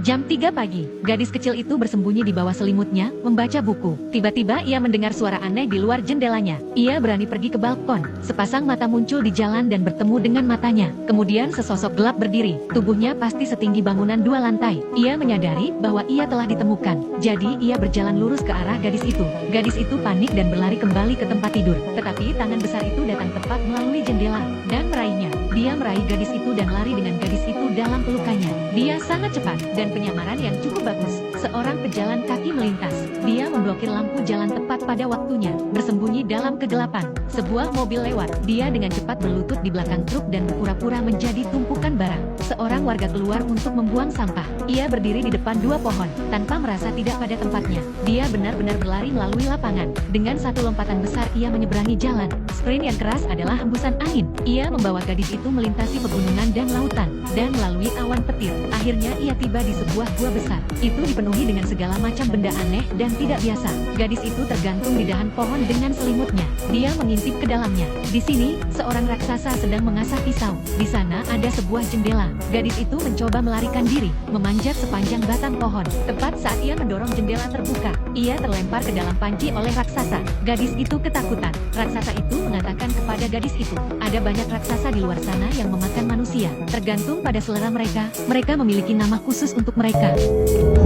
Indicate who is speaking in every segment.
Speaker 1: Jam 3 pagi, gadis kecil itu bersembunyi di bawah selimutnya, membaca buku. Tiba-tiba ia mendengar suara aneh di luar jendelanya. Ia berani pergi ke balkon. Sepasang mata muncul di jalan dan bertemu dengan matanya. Kemudian sesosok gelap berdiri. Tubuhnya pasti setinggi bangunan 2 lantai. Ia menyadari bahwa ia telah ditemukan. Jadi ia berjalan lurus ke arah gadis itu. Gadis itu panik dan berlari kembali ke tempat tidur. Tetapi tangan besar itu datang tepat melalui jendela dan meraihnya. Dia meraih gadis itu dan lari dengan gadis itu dalam pelukannya. Dia sangat cepat dan penyamaran yang cukup bagus. Seorang pejalan kaki melintas. Dia memblokir lampu jalan tepat pada waktunya. Bersembunyi dalam kegelapan. Sebuah mobil lewat. Dia dengan cepat berlutut di belakang truk dan berpura-pura menjadi tumpukan barang. Seorang warga keluar untuk membuang sampah. Ia berdiri di depan 2 pohon, tanpa merasa tidak pada tempatnya. Dia benar-benar berlari melalui lapangan. Dengan satu lompatan besar ia menyeberangi jalan. Sprint yang keras adalah hembusan angin. Ia membawa gadis itu melintasi pegunungan dan lautan, dan melalui awan petir. Akhirnya ia tiba di sebuah gua besar. Itu dipenuhi dengan segala macam benda aneh dan tidak biasa. Gadis itu tergantung di dahan pohon dengan selimutnya. Dia mengintip ke dalamnya. Di sini, seorang raksasa sedang mengasah pisau. Di sana ada sebuah jendela. Gadis itu mencoba melarikan diri, memanjat sepanjang batang pohon. Tepat saat ia mendorong jendela terbuka, ia terlempar ke dalam panci oleh raksasa. Gadis itu ketakutan. Raksasa itu mengatakan kepada gadis itu, ada banyak raksasa di luar sana yang memakan manusia. Tergantung pada selera mereka, mereka memiliki nama khusus untuk mereka.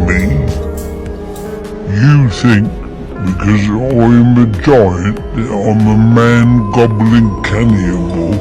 Speaker 2: Me? You think because I'm a giant that I'm a man-gobbling cannibal?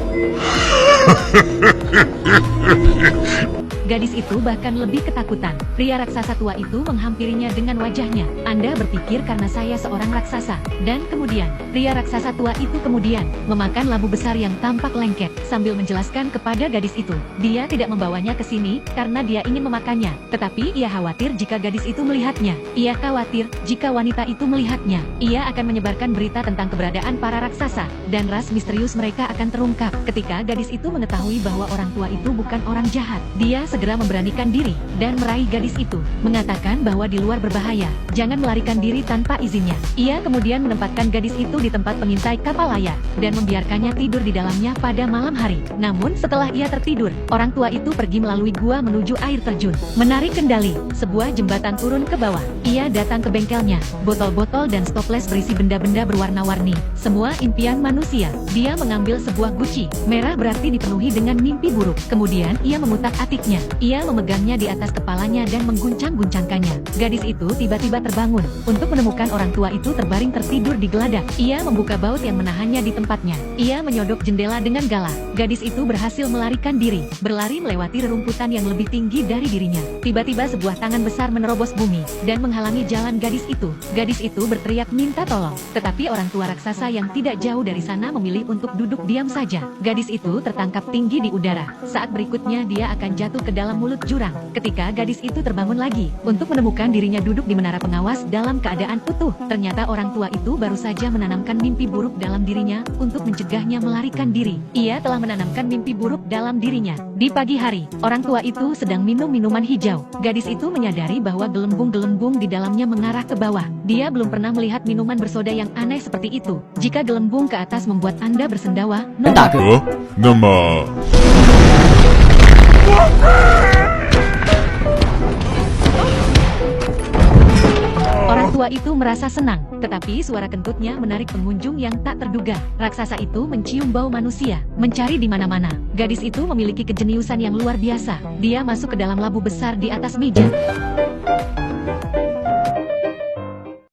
Speaker 1: Gadis itu bahkan lebih ketakutan. Pria raksasa tua itu menghampirinya dengan wajahnya. Anda berpikir karena saya seorang raksasa. Dan kemudian, pria raksasa tua itu kemudian memakan labu besar yang tampak lengket. Sambil menjelaskan kepada gadis itu, dia tidak membawanya ke sini karena dia ingin memakannya. Tetapi ia khawatir jika gadis itu melihatnya. Ia khawatir jika wanita itu melihatnya. Ia akan menyebarkan berita tentang keberadaan para raksasa. Dan ras misterius mereka akan terungkap. Ketika gadis itu mengetahui bahwa orang tua itu bukan orang jahat, dia segera memberanikan diri dan meraih gadis itu, mengatakan bahwa di luar berbahaya, jangan melarikan diri tanpa izinnya. Ia kemudian menempatkan gadis itu di tempat pengintai kapal layar dan membiarkannya tidur di dalamnya pada malam hari. Namun setelah ia tertidur, orang tua itu pergi melalui gua menuju air terjun. Menarik kendali, sebuah jembatan turun ke bawah. Ia datang ke bengkelnya, botol-botol dan stoples berisi benda-benda berwarna-warni. Semua impian manusia. Dia mengambil sebuah guci. Merah berarti dipenuhi dengan mimpi buruk. Kemudian ia mengutak-atiknya. Ia memegangnya di atas kepalanya dan mengguncang-guncangkannya. Gadis itu tiba-tiba terbangun. Untuk menemukan orang tua itu terbaring tertidur di geladak. Ia membuka baut yang menahannya di tempatnya. Ia menyodok jendela dengan galak. Gadis itu berhasil melarikan diri, berlari melewati rerumputan yang lebih tinggi dari dirinya. Tiba-tiba sebuah tangan besar menerobos bumi dan menghalangi jalan gadis itu. Gadis itu berteriak minta tolong. Tetapi orang tua raksasa yang tidak jauh dari sana memilih untuk duduk diam saja. Gadis itu tertangkap tinggi di udara. Saat berikutnya dia akan jatuh ke dalam mulut jurang. Ketika gadis itu terbangun lagi, untuk menemukan dirinya duduk di menara pengawas dalam keadaan utuh, ternyata orang tua itu baru saja menanamkan mimpi buruk dalam dirinya untuk mencegahnya melarikan diri. Ia telah menanamkan mimpi buruk dalam dirinya. Di pagi hari, orang tua itu sedang minum minuman hijau. Gadis itu menyadari bahwa gelembung-gelembung di dalamnya mengarah ke bawah. Dia belum pernah melihat minuman bersoda yang aneh seperti itu. Jika gelembung ke atas membuat Anda bersendawa,
Speaker 2: Nama.
Speaker 1: orang tua itu merasa senang, tetapi suara kentutnya menarik pengunjung yang tak terduga. Raksasa itu mencium bau manusia, mencari di mana-mana. Gadis itu memiliki kejeniusan yang luar biasa. Dia masuk ke dalam labu besar di atas meja.